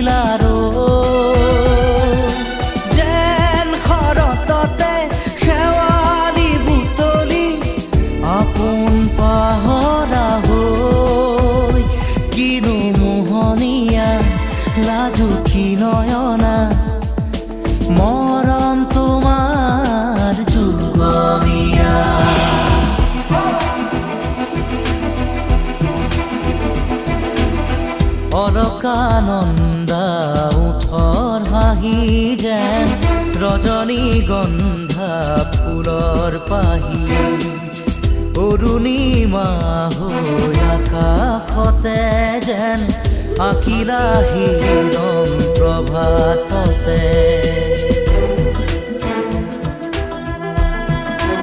আখিলাৰো যেন শৰততে শেৱালি বুটলি আপোন পাহৰা হৈ কিনো মোহনীয়া লাজুকী নয়না মৰম তোমাৰ যুগমীয়া অলকানন্দা ওঠৰ হাঁহি যেন ৰজনীগন্ধা ফুলৰ পাহি অৰুণিমা হৈ আকাশতে যেন আঁকিলা হিৰণ প্ৰভাততে